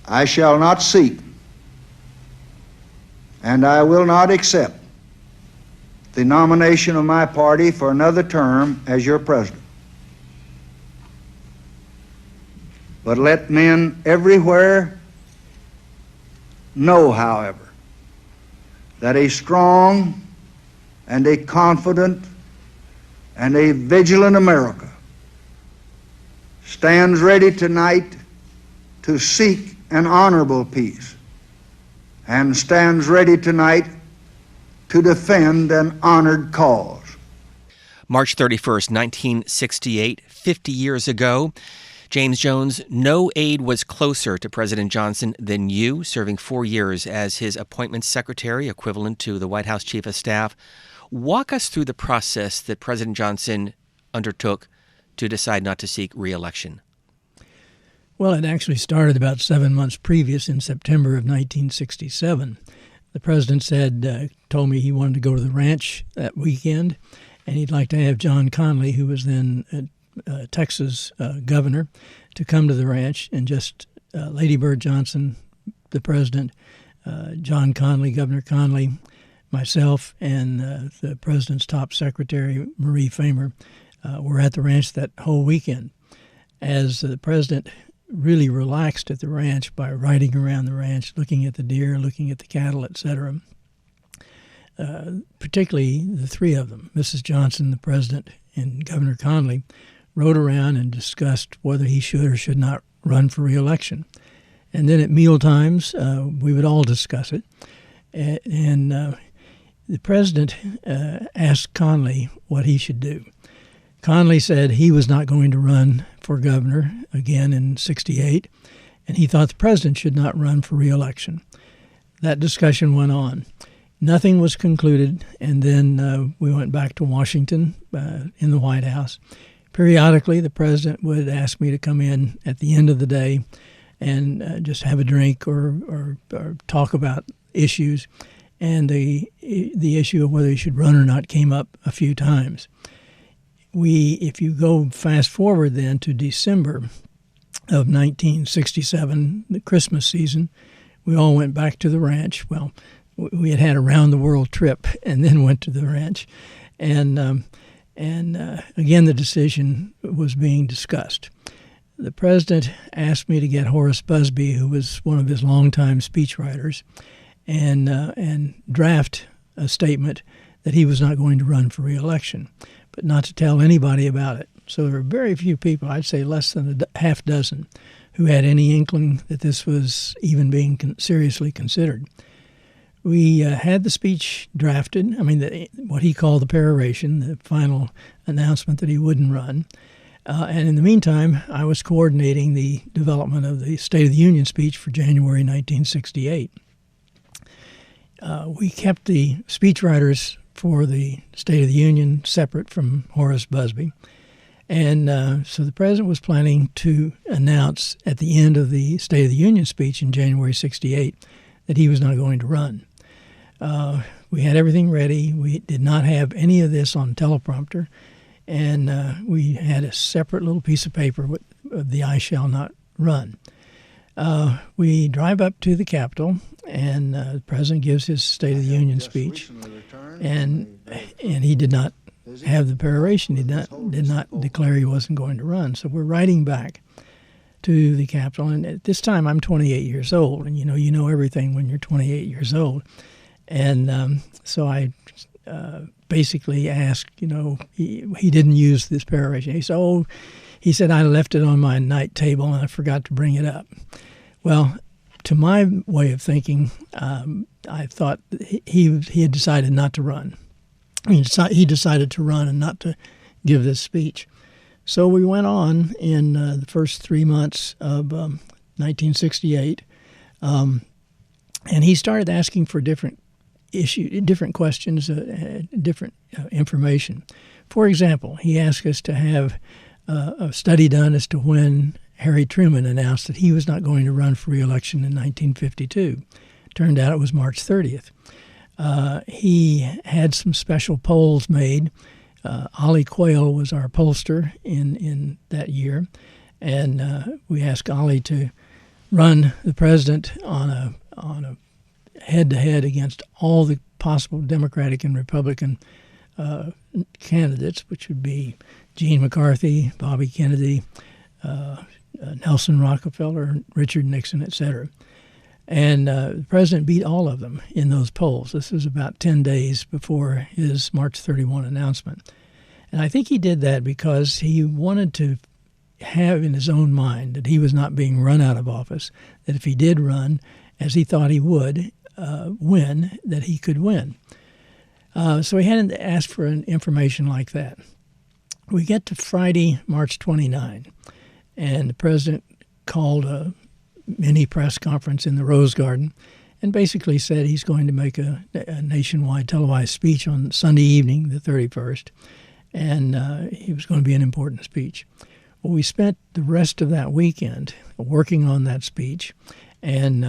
I shall not seek and I will not accept the nomination of my party for another term as your president. But let men everywhere know, however, that a strong and a confident and a vigilant America stands ready tonight to seek an honorable peace and stands ready tonight to defend an honored cause. March 31st, 1968, 50 years ago. James Jones, no aide was closer to President Johnson than you, serving 4 years as his appointments secretary, equivalent to the White House Chief of Staff. Walk us through the process that President Johnson undertook to decide not to seek re-election. Well, it actually started about 7 months previous in September of 1967. The president told me he wanted to go to the ranch that weekend, and he'd like to have John Connally, who was then Texas governor, to come to the ranch, and just Lady Bird Johnson, the president, John Connally, Governor Connally, myself, and the president's top secretary, Marie Famer, were at the ranch that whole weekend. As the president really relaxed at the ranch by riding around the ranch, looking at the deer, looking at the cattle, etc., particularly the three of them, Mrs. Johnson, the president, and Governor Connally, rode around and discussed whether he should or should not run for re-election. And then at meal times, we would all discuss it. And the president asked Connally what he should do. Connally said he was not going to run for governor again in '68, and he thought the president should not run for re-election. That discussion went on. Nothing was concluded, and then we went back to Washington in the White House. Periodically, the president would ask me to come in at the end of the day and just have a drink or talk about issues, and the issue of whether he should run or not came up a few times. If you go fast forward then to December of 1967, the Christmas season, we all went back to the ranch. Well, we had a round-the-world trip and then went to the ranch. And again, the decision was being discussed. The president asked me to get Horace Busby, who was one of his longtime speechwriters, and draft a statement that he was not going to run for re-election, but not to tell anybody about it. So there were very few people, I'd say less than a half dozen, who had any inkling that this was even being seriously considered. We had the speech drafted, what he called the peroration, the final announcement that he wouldn't run. And in the meantime, I was coordinating the development of the State of the Union speech for January 1968. We kept the speechwriters for the State of the Union separate from Horace Busby. And so the president was planning to announce at the end of the State of the Union speech in January 68 that he was not going to run. We had everything ready. We did not have any of this on teleprompter. And we had a separate little piece of paper with the I shall not run. We drive up to the Capitol, and the president gives his State of the Union speech, and he did not have the peroration. He did not declare he wasn't going to run. So we're riding back to the Capitol, and at this time I'm 28 years old, and you know everything when you're 28 years old. And so I basically asked, he didn't use this peroration. He said, I left it on my night table and I forgot to bring it up. Well, to my way of thinking, I thought he had decided not to run. He decided to run and not to give this speech. So we went on in the first 3 months of 1968, and he started asking for different questions, different information. For example, he asked us to have a study done as to when Harry Truman announced that he was not going to run for re-election in 1952. Turned out it was March 30th. He had some special polls made. Ollie Quayle was our pollster in that year, and we asked Ollie to run the president on a head-to-head against all the possible Democratic and Republican candidates, which would be Gene McCarthy, Bobby Kennedy, Nelson Rockefeller, Richard Nixon, etc. And the president beat all of them in those polls. This was about 10 days before his March 31 announcement. And I think he did that because he wanted to have in his own mind that he was not being run out of office, that if he did run, as he thought he would, win, that he could win. So he hadn't asked for information like that. We get to Friday, March 29, and the president called a mini press conference in the Rose Garden and basically said he's going to make a nationwide televised speech on Sunday evening, the 31st, and it was going to be an important speech. Well, we spent the rest of that weekend working on that speech, and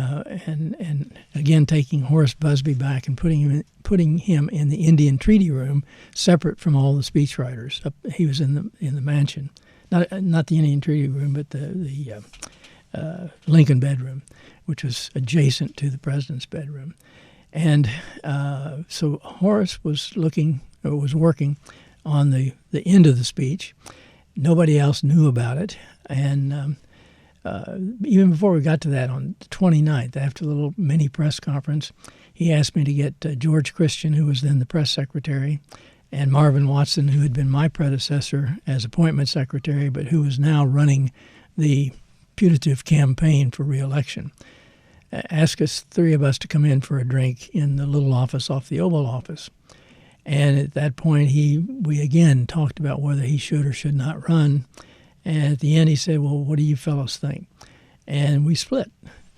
again taking Horace Busby back and putting him in the Indian Treaty Room, separate from all the speechwriters. He was in the mansion, not the Indian Treaty Room, but the Lincoln bedroom, which was adjacent to the president's bedroom. And so Horace was working on the end of the speech. Nobody else knew about it. And even before we got to that, on the 29th, after the little mini press conference, he asked me to get George Christian, who was then the press secretary, and Marvin Watson, who had been my predecessor as appointment secretary, but who was now running the putative campaign for re-election. Asked us, three of us, to come in for a drink in the little office off the Oval Office. And at that point, we again talked about whether he should or should not run. And at the end, he said, well, what do you fellows think? And we split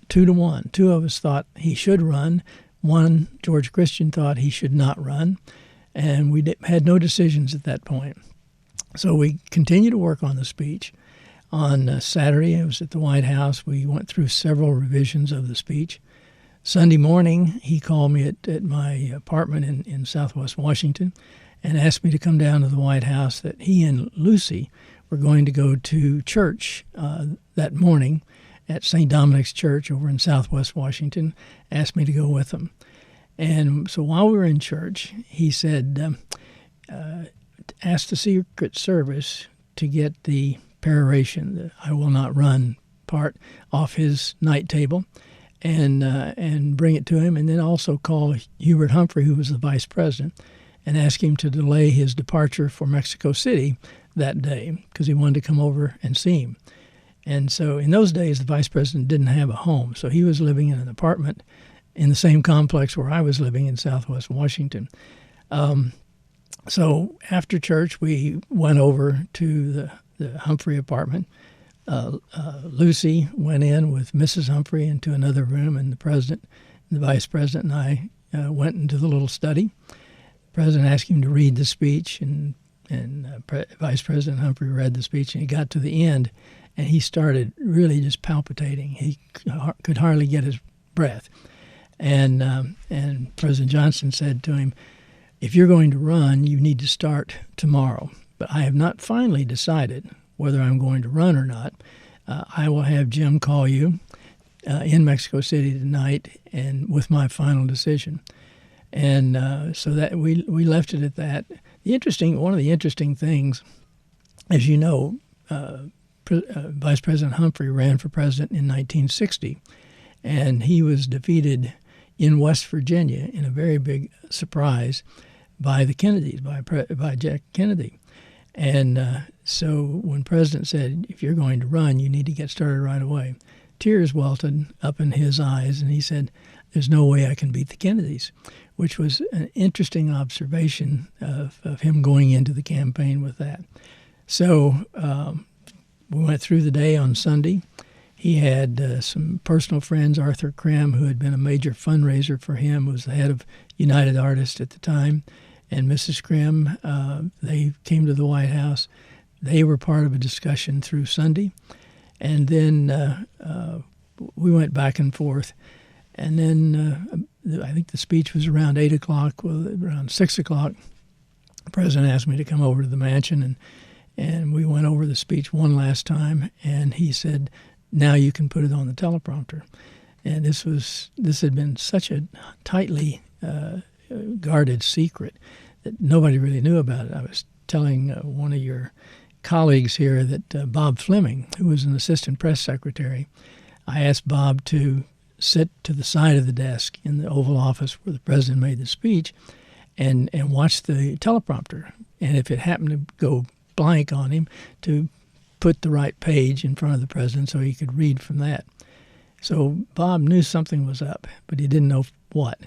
2-1. Two of us thought he should run. One, George Christian, thought he should not run. And we had no decisions at that point. So we continued to work on the speech. On Saturday, I was at the White House. We went through several revisions of the speech. Sunday morning, he called me at my apartment in Southwest Washington and asked me to come down to the White House, that he and Lucy were going to go to church that morning at St. Dominic's Church over in Southwest Washington, asked me to go with them. And so while we were in church, he said, asked the Secret Service to get the peroration, the I will not run part, off his night table and bring it to him, and then also call Hubert Humphrey, who was the vice president, and ask him to delay his departure for Mexico City that day because he wanted to come over and see him. And so in those days, the vice president didn't have a home, so he was living in an apartment in the same complex where I was living in Southwest Washington. So after church, we went over to the Humphrey apartment. Lucy went in with Mrs. Humphrey into another room, and the president, the vice president, and I went into the little study. The president asked him to read the speech, and Vice President Humphrey read the speech, and he got to the end, and he started really just palpitating. He could hardly get his breath. And President Johnson said to him, if you're going to run, you need to start tomorrow. But I have not finally decided whether I'm going to run or not. I will have Jim call you in Mexico City tonight and with my final decision. And so that we left it at that. One of the interesting things, as you know, Vice President Humphrey ran for president in 1960, and he was defeated in West Virginia in a very big surprise by the Kennedys, by Jack Kennedy. And so when President said, if you're going to run, you need to get started right away, tears welted up in his eyes, and he said, there's no way I can beat the Kennedys, which was an interesting observation of him going into the campaign with that. So we went through the day on Sunday. He had some personal friends. Arthur Krim, who had been a major fundraiser for him, was the head of United Artists at the time, and Mrs. Krim, they came to the White House. They were part of a discussion through Sunday. And then we went back and forth. And then I think the speech was around 8 o'clock. Well, around 6 o'clock, the president asked me to come over to the mansion, and we went over the speech one last time. And he said, now you can put it on the teleprompter. And this had been such a tightly guarded secret that nobody really knew about it. I was telling one of your colleagues here that Bob Fleming, who was an assistant press secretary, I asked Bob to sit to the side of the desk in the Oval Office where the president made the speech and watch the teleprompter. And if it happened to go blank on him, to put the right page in front of the president so he could read from that. So Bob knew something was up, but he didn't know what.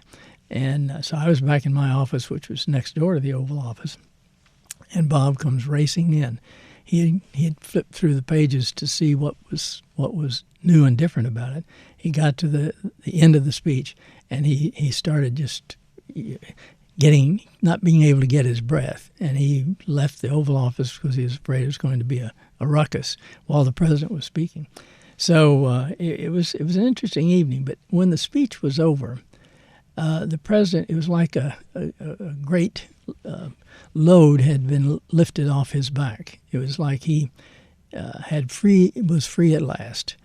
And so I was back in my office, which was next door to the Oval Office, and Bob comes racing in. He had flipped through the pages to see what was new and different about it. He got to the end of the speech, and he started just not being able to get his breath, and he left the Oval Office because he was afraid it was going to be a ruckus while the president was speaking. So it was an interesting evening. But when the speech was over, the president, it was like a great load had been lifted off his back. It was like he was free at last,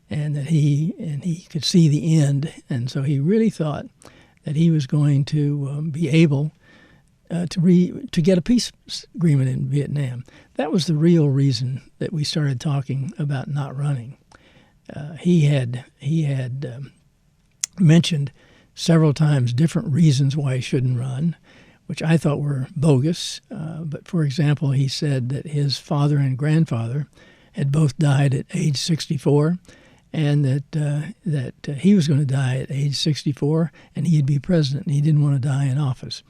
and that he could see the end. And so he really thought that he was going to be able to get a peace agreement in Vietnam. That was the real reason that we started talking about not running. He had mentioned several times different reasons why he shouldn't run, which I thought were bogus. But for example, he said that his father and grandfather had both died at age 64, and that he was going to die at age 64, and he'd be president, and he didn't want to die in office.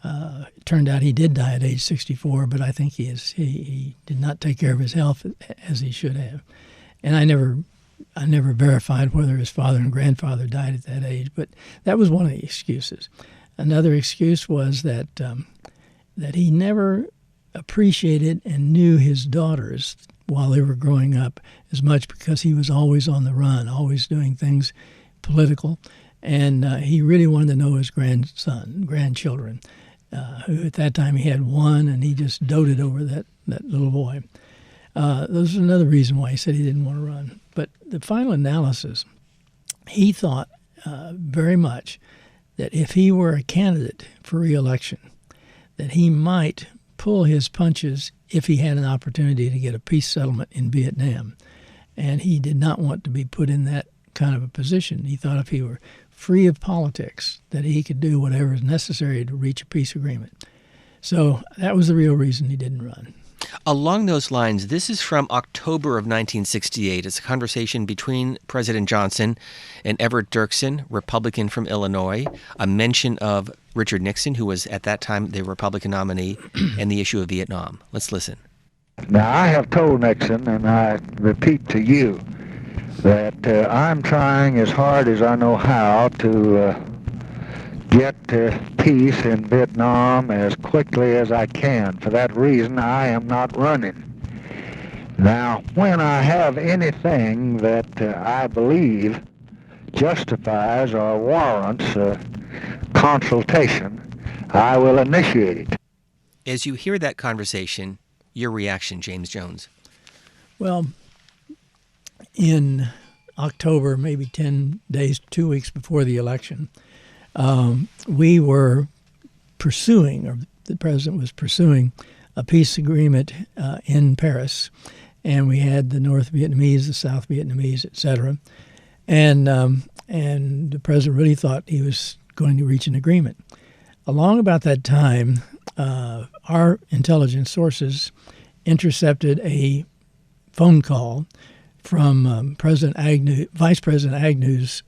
It turned out he did die at age 64, but I think he did not take care of his health as he should have. And I never verified whether his father and grandfather died at that age, but that was one of the excuses. Another excuse was that he never appreciated and knew his daughters while they were growing up as much because he was always on the run, always doing things political, and he really wanted to know his grandchildren, who at that time he had one, and he just doted over that little boy. Those are another reason why he said he didn't want to run. But the final analysis, he thought very much that if he were a candidate for re-election, that he might pull his punches if he had an opportunity to get a peace settlement in Vietnam. And he did not want to be put in that kind of a position. He thought if he were free of politics, that he could do whatever is necessary to reach a peace agreement. So that was the real reason he didn't run. Along those lines, this is from October of 1968. It's a conversation between President Johnson and Everett Dirksen, Republican from Illinois, a mention of Richard Nixon, who was at that time the Republican nominee, and the issue of Vietnam. Let's listen. Now, I have told Nixon, and I repeat to you, that I'm trying as hard as I know how to get peace in Vietnam as quickly as I can. For that reason, I am not running. Now, when I have anything that I believe justifies or warrants consultation, I will initiate it. As you hear that conversation, your reaction, James Jones? Well, in October, maybe 10 days, 2 weeks before the election, we were pursuing, or the president was pursuing, a peace agreement in Paris, and we had the North Vietnamese, the South Vietnamese, etc. And the president really thought he was going to reach an agreement. Along about that time, our intelligence sources intercepted a phone call from Vice President Agnew's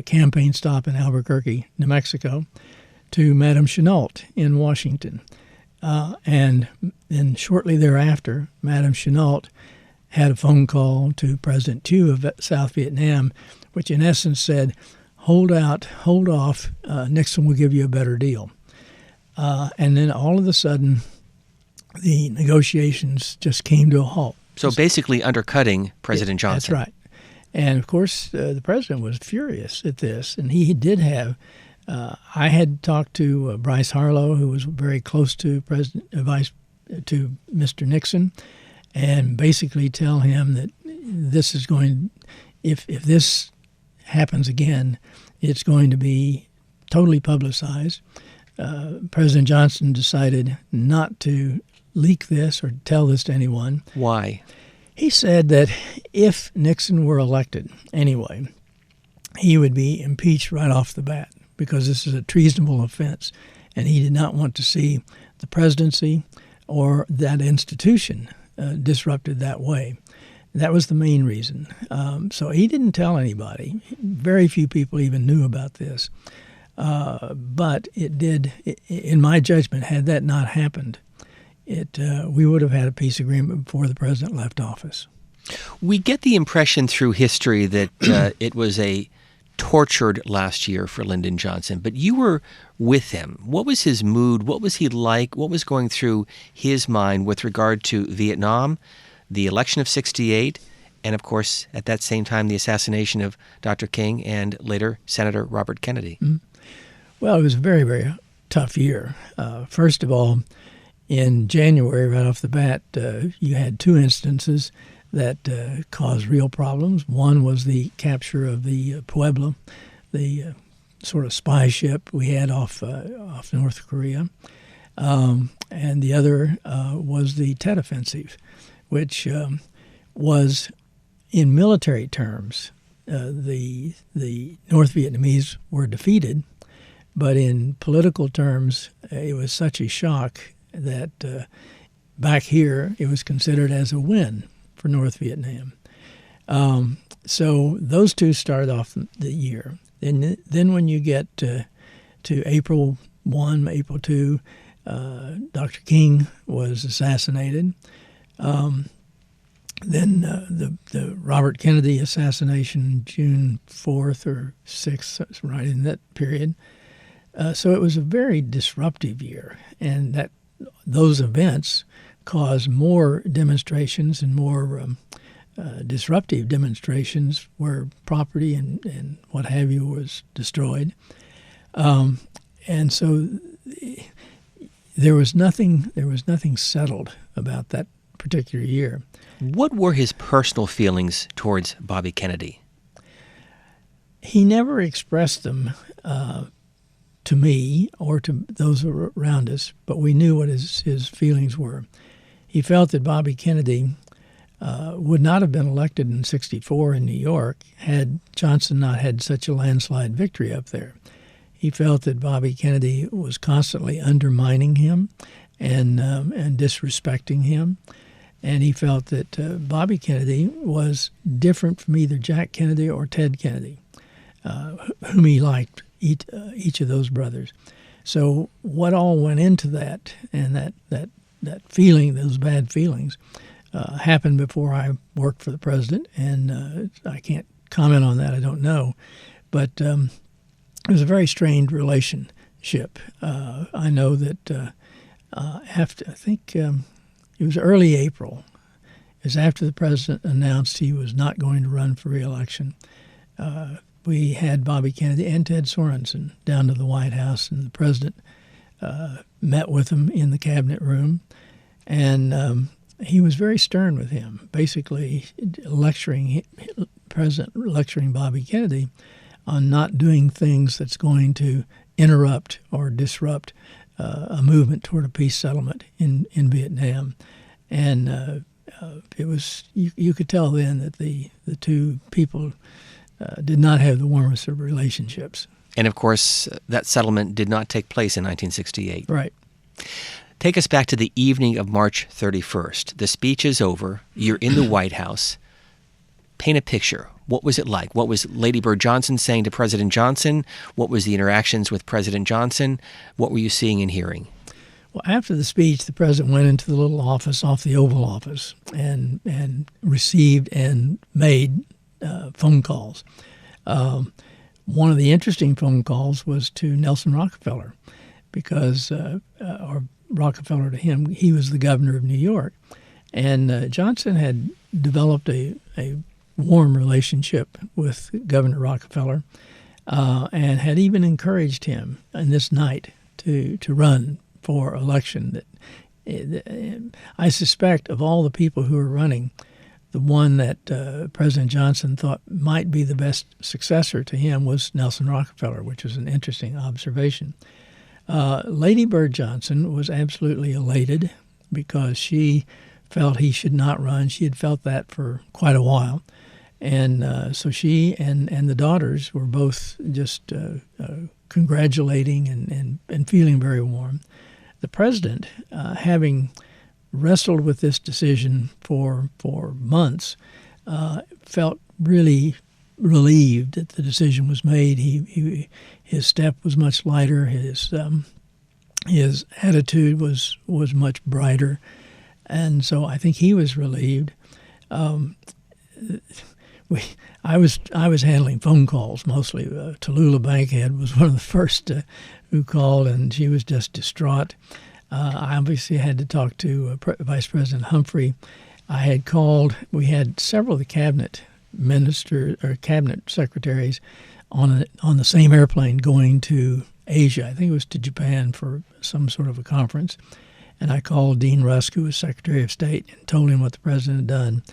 campaign stop in Albuquerque, New Mexico, to Madame Chennault in Washington. And then shortly thereafter, Madame Chennault had a phone call to President Thieu of South Vietnam, which in essence said, hold off, Nixon will give you a better deal. And then all of a sudden, the negotiations just came to a halt. So basically undercutting President Johnson. That's right. And, of course, the president was furious at this. And he did have I had talked to Bryce Harlow, who was very close to Mr. Nixon, and basically tell him that this is going, if this happens again, it's going to be totally publicized. President Johnson decided not to leak this or tell this to anyone. Why? He said that if Nixon were elected anyway, he would be impeached right off the bat because this is a treasonable offense, and he did not want to see the presidency or that institution disrupted that way. That was the main reason. So he didn't tell anybody. Very few people even knew about this. But it did, in my judgment, had that not happened, we would have had a peace agreement before the president left office. We get the impression through history that it was a tortured last year for Lyndon Johnson, but you were with him. What was his mood? What was he like? What was going through his mind with regard to Vietnam, the election of '68, and of course, at that same time, the assassination of Dr. King and later Senator Robert Kennedy? Mm-hmm. Well, it was a very, very tough year. First of all, in January, right off the bat, you had two instances that caused real problems. One was the capture of the Puebla, the sort of spy ship we had off North Korea. And the other was the Tet Offensive, which was, in military terms, the North Vietnamese were defeated, but in political terms, it was such a shock that back here it was considered as a win for North Vietnam. So those two started off the year. Then when you get to April 1, April 2, Dr. King was assassinated. Then the Robert Kennedy assassination, June 4th or 6th, right in that period. So it was a very disruptive year, and those events caused more demonstrations and more disruptive demonstrations where property and what have you was destroyed. And so there was nothing settled about that particular year. What were his personal feelings towards Bobby Kennedy? He never expressed them to me or to those around us, but we knew what his feelings were. He felt that Bobby Kennedy would not have been elected in '64 in New York had Johnson not had such a landslide victory up there. He felt that Bobby Kennedy was constantly undermining him and disrespecting him. And he felt that Bobby Kennedy was different from either Jack Kennedy or Ted Kennedy, whom he liked, each of those brothers. So what all went into that, and that feeling, those bad feelings, happened before I worked for the president, and I can't comment on that. I don't know. But it was a very strained relationship. I know that after, I think it was early April, it was after the president announced he was not going to run for re-election. We had Bobby Kennedy and Ted Sorensen down to the White House, and the president met with him in the cabinet room, and he was very stern with him, basically lecturing Bobby Kennedy on not doing things that's going to interrupt or disrupt a movement toward a peace settlement in Vietnam. And it was you could tell then that the two people did not have the warmest of relationships. And of course, that settlement did not take place in 1968. Right. Take us back to the evening of March 31st. The speech is over. You're in the White House. Paint a picture. What was it like? What was Lady Bird Johnson saying to President Johnson? What was the interactions with President Johnson? What were you seeing and hearing? Well, after the speech, the president went into the little office off the Oval Office and received and made phone calls. One of the interesting phone calls was to Nelson Rockefeller, because, or Rockefeller to him, he was the governor of New York. And Johnson had developed a warm relationship with Governor Rockefeller and had even encouraged him on this night to run for election. I suspect of all the people who were running, The one that President Johnson thought might be the best successor to him was Nelson Rockefeller, which was an interesting observation. Lady Bird Johnson was absolutely elated because she felt he should not run. She had felt that for quite a while. And so she and the daughters were both just congratulating and feeling very warm. The president, having wrestled with this decision for months, felt really relieved that the decision was made. His step was much lighter. His attitude was much brighter, and so I think he was relieved. I was handling phone calls mostly. Tallulah Bankhead was one of the first who called, and she was just distraught. I obviously had to talk to Vice President Humphrey. I had called. We had several of the cabinet ministers or cabinet secretaries on the same airplane going to Asia. I think it was to Japan for some sort of a conference. And I called Dean Rusk, who was Secretary of State, and told him what the president had done.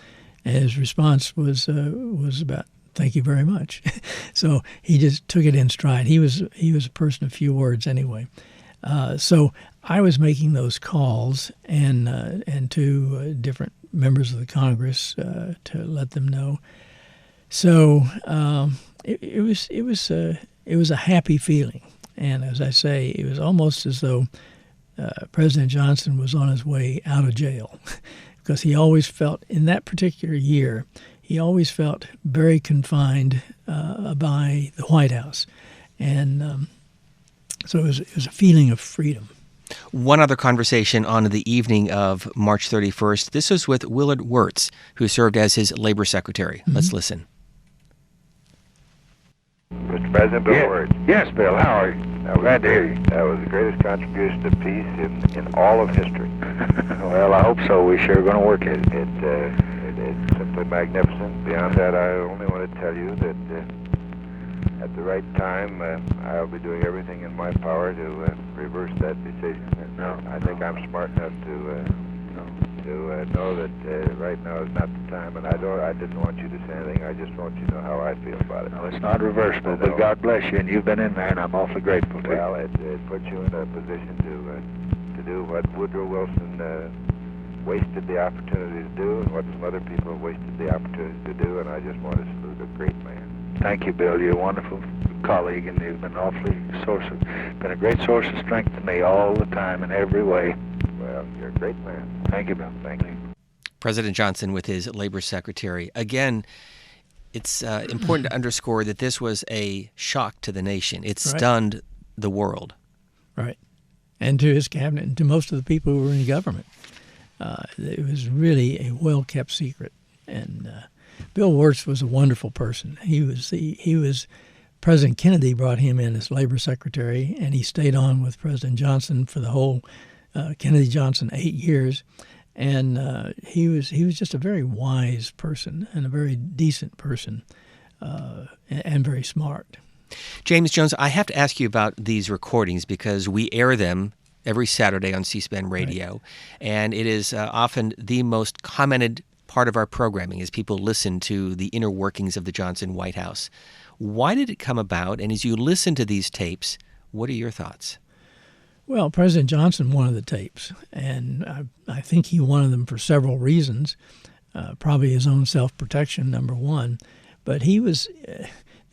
And his response was about, "Thank you very much." So he just took it in stride. He was a person of few words anyway. So I was making those calls and to different members of the Congress to let them know. So it was a happy feeling, and as I say, it was almost as though President Johnson was on his way out of jail. Because he always felt, in that particular year, he always felt very confined by the White House. And so it was a feeling of freedom. One other conversation on the evening of March 31st. This was with Willard Wirtz, who served as his labor secretary. Mm-hmm. Let's listen. Mr. President, Bill Wirtz. Yes, Bill. How are you? Glad to hear you. That was the greatest contribution to peace in all of history. Well, I hope so. We're sure going to work at it. It's simply magnificent. Beyond that, I only want to tell you that at the right time, I'll be doing everything in my power to reverse that decision. I think I'm smart enough to know that right now is not the time, and I didn't want you to say anything. I just want you to know how I feel about it. No, it's not reversible, but God bless you, and you've been in there, and I'm awfully grateful to you. Well, it puts you in a position to do what Woodrow Wilson wasted the opportunity to do, and what some other people have wasted the opportunity to do, and I just want to salute a great man. Thank you, Bill. You're a wonderful colleague, and you've been been a great source of strength to me all the time in every way. Well, you're a great man. Thank you, Bill. Thank you. President Johnson with his labor secretary. Again, it's important to underscore that this was a shock to the nation. It stunned the world. Right. And to his cabinet and to most of the people who were in government. It was really a well-kept secret. And Bill Wirtz was a wonderful person. He was President Kennedy brought him in as labor secretary, and he stayed on with President Johnson for the whole Kennedy-Johnson 8 years. And he was just a very wise person and a very decent person and very smart. James Jones, I have to ask you about these recordings because we air them every Saturday on C-SPAN Radio, right. And it is often the most commented part of our programming as people listen to the inner workings of the Johnson White House. Why did it come about? And as you listen to these tapes, what are your thoughts? Well, President Johnson wanted the tapes, and I think he wanted them for several reasons, probably his own self-protection, number one. But the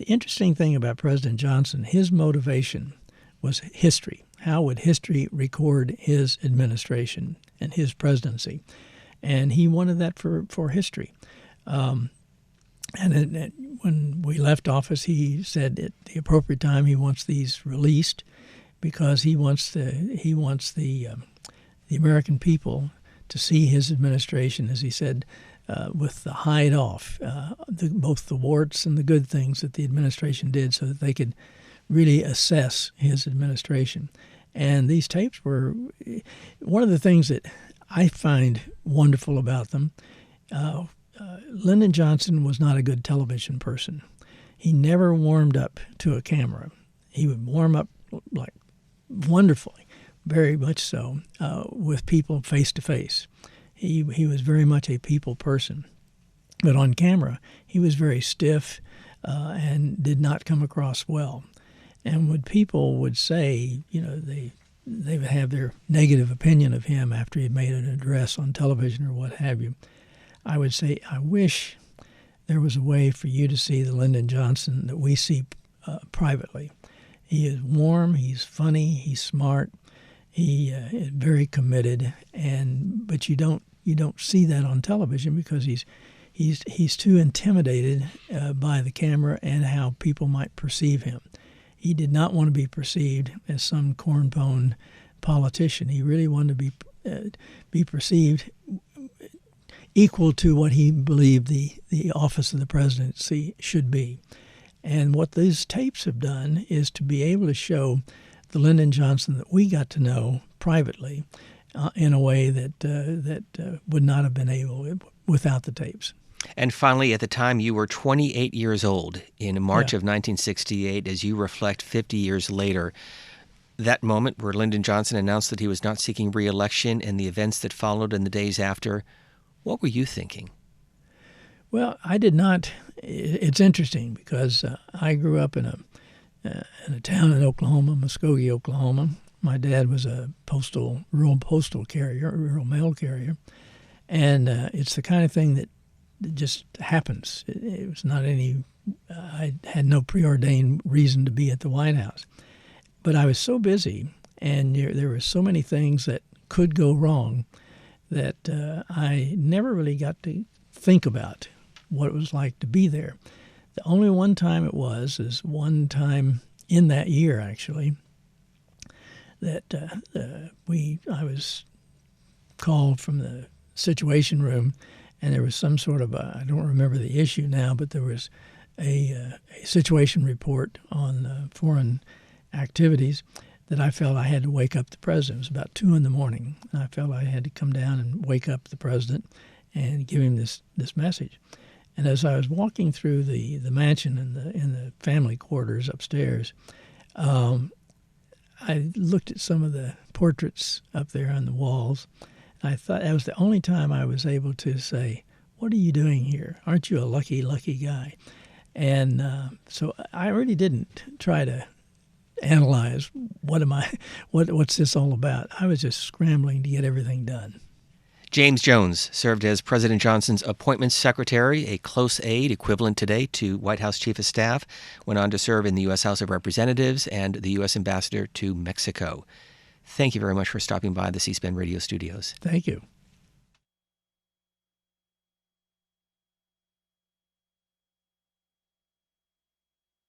interesting thing about President Johnson, his motivation was history. How would history record his administration and his presidency? And he wanted that for history. And when we left office, he said at the appropriate time he wants these released because he wants the American people to see his administration, as he said, with the hide off, both the warts and the good things that the administration did so that they could really assess his administration. And these tapes were one of the things that I find wonderful about them. Lyndon Johnson was not a good television person. He never warmed up to a camera. He would warm up like wonderfully, very much so, with people face to face. He was very much a people person. But on camera, he was very stiff and did not come across well. And when people would say, they would have their negative opinion of him after he made an address on television or what have you, I would say, I wish there was a way for you to see the Lyndon Johnson that we see privately. He is warm, he's funny, he's smart, he is very committed, but you don't see that on television because he's too intimidated by the camera and how people might perceive him. He did not want to be perceived as some cornpone politician. He really wanted to be perceived equal to what he believed the office of the presidency should be. And what these tapes have done is to be able to show the Lyndon Johnson that we got to know privately in a way that would not have been able without the tapes. And finally, at the time, you were 28 years old in March of 1968, as you reflect 50 years later. That moment where Lyndon Johnson announced that he was not seeking re-election and the events that followed in the days after, what were you thinking? Well, I did not. It's interesting because I grew up in a town in Oklahoma, Muskogee, Oklahoma. My dad was a rural postal carrier, rural mail carrier, and it's the kind of thing that just happens. It was not I had no preordained reason to be at the White House, but I was so busy, and there were so many things that could go wrong that I never really got to think about what it was like to be there. The only one time it was is one time in that year, actually, that I was called from the Situation Room, and there was some sort of I don't remember the issue now, but there was a situation report on foreign activities that I felt I had to wake up the president. It was about 2 a.m, and I felt I had to come down and wake up the president and give him this message. And as I was walking through the mansion in the family quarters upstairs, I looked at some of the portraits up there on the walls. I thought that was the only time I was able to say, "What are you doing here? Aren't you a lucky, lucky guy?" And so I really didn't try to analyze what's this all about. I was just scrambling to get everything done. James Jones served as President Johnson's appointments secretary, a close aide equivalent today to White House Chief of Staff, went on to serve in the U.S. House of Representatives and the U.S. Ambassador to Mexico. Thank you very much for stopping by the C-SPAN radio studios. Thank you.